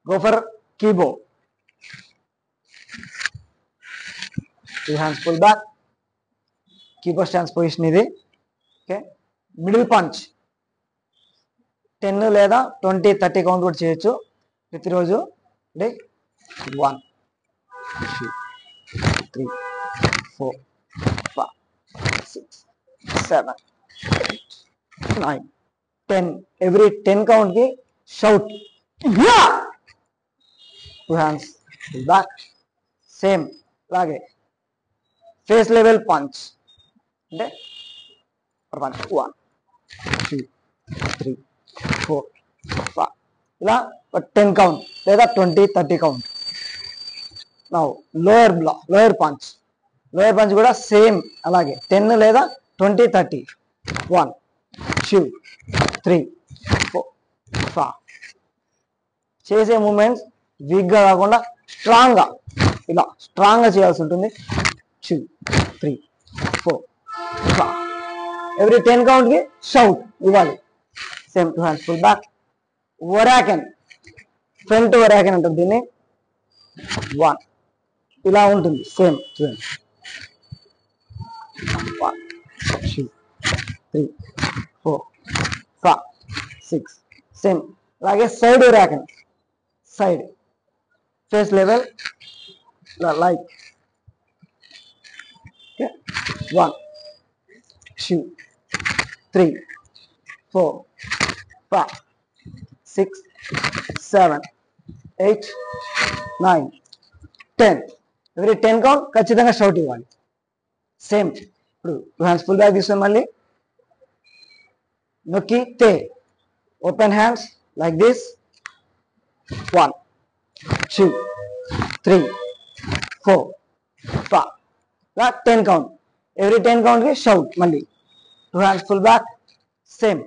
Go for keyboard. 2 hands pull back. Keyboard stance position ఇది. Okay. Middle punch. 10 లేదా 20, 30 count కూడా చేయొచ్చు ప్రతిరోజు. 1 2 3 4 5 6 7 8 9 10. Every 10 count ki shout. Yeah! 2 hands pull back. Same lage. Face level punch. అంటే 1 2 3 4 5 ఇలా 10 count లేదా 20, 30 count. Now lower punch కూడా same అలాగే 10 లేదా 20, 30. 1 2 3 4 5. చేసే మూమెంట్స్ వీక్గా కాకుండా స్ట్రాంగ్గా చేయాల్సి ఉంటుంది. 2 3 4 5. ఎవ్రీ 10 కౌంట్కి షౌట్ ఇవ్వాలి. Same 2 hands pull back. వరాకెన్, ఫ్రంట్ వరాకెన్ అంటారు దీన్ని. 1 ఇలా ఉంటుంది. సేమ్ చూడండి. 1 2 3 4 5 6. సేమ్ అలాగే సైడ్ వరాకెన్. Side face level like 1 2 3 4 5 6 7 8 9 10. Every 10 count ఖచ్చితంగా షౌట్ ఇవ్వాలి. సేమ్ ఇప్పుడు 2 hands full back తీసుకొని మళ్ళీ నొక్కి తే. Open hands like this. 1 2 3 4 5 ఇలా 10 కౌంట్. ఎవ్రీ 10 కౌంట్కి షౌట్ మళ్ళీ. 2 hands full back. సేమ్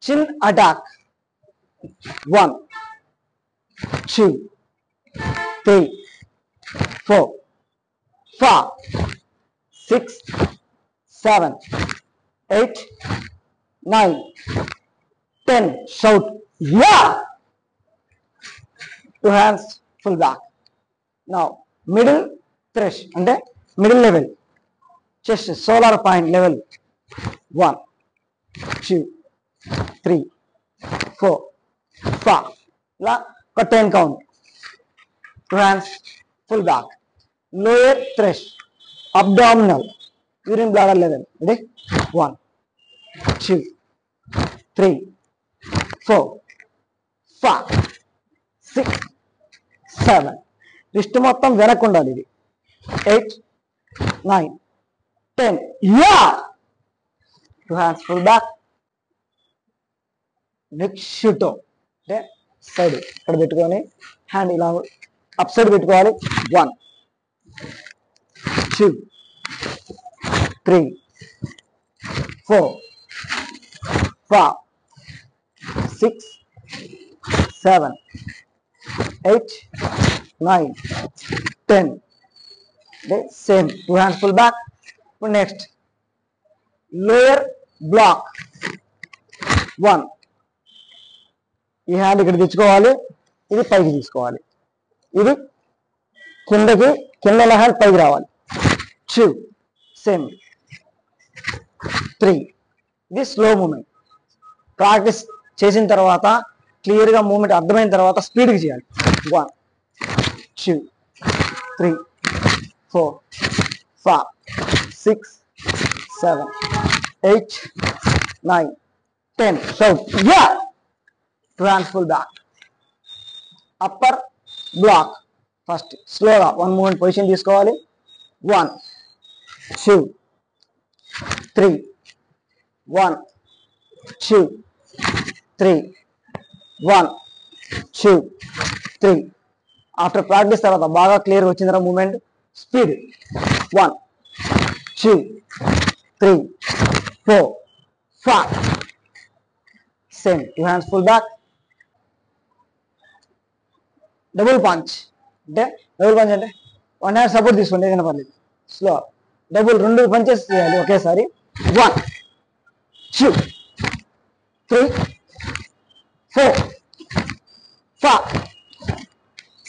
చిన్ attack. 1 2 3 4 5 6 7 8 9 10. Shout, yeah! 2 hands full back. Now middle thresh అంటే middle level, chest solar point level. 1 2 3 4 5 ఇలా ఒక 10 count. 2 hands full back. Lower thresh, abdominal, urine bladder level. Ready? 1 2 3 4 5 6 7. Wrist మొత్తం వెనక్కు ఉండాలి ఇది. 8 9 10. Yeah! 2 hands full back. Next అంటే side ఇక్కడ పెట్టుకొని హ్యాండ్ ఇలా అప్ సైడ్ పెట్టుకోవాలి. 1 2 3 4 5 6 7 8 9 10. Same 2 hands full back. ఇప్పుడు నెక్స్ట్ లోయర్ బ్లాక్. 1 ఈ హ్యాండ్ ఇక్కడ తెచ్చుకోవాలి, ఇది పైకి తీసుకోవాలి, ఇది కిందకి, కింద హ్యాండ్ పైకి రావాలి. 2 సేమ్ 3. ఇది స్లో మూమెంట్. ప్రాక్టీస్ చేసిన తర్వాత క్లియర్గా మూమెంట్ అర్థమైన తర్వాత స్పీడ్కి చేయాలి. 1 2 3 4 5 6 7 8 9 10. Shout, yeah! 2 hands full back. Upper block. First slowగా 1 movement position తీసుకోవాలి. 1 2 3 1 2 3 1 2 3. ఆఫ్టర్ ప్రాక్టీస్ తర్వాత బాగా క్లియర్గా వచ్చిన తర్వాత moment speed. 1 2 3 4 5. Same 2 hands full back. Double punch అంటే అంటే 1 hand సపోర్ట్ తీసుకోండి, ఏదైనా పర్లేదు. స్లో డబుల్ 2 పంచెస్ చేయాలి ఒకేసారి. 1 2 3 4 5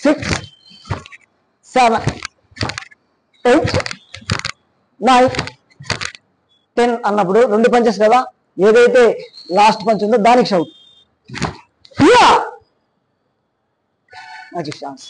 6 7 8 9 10 అన్నప్పుడు 2 పంచెస్ కదా, ఏదైతే లాస్ట్ పంచ్ ఉందో దానికి షౌట్. Magic chance.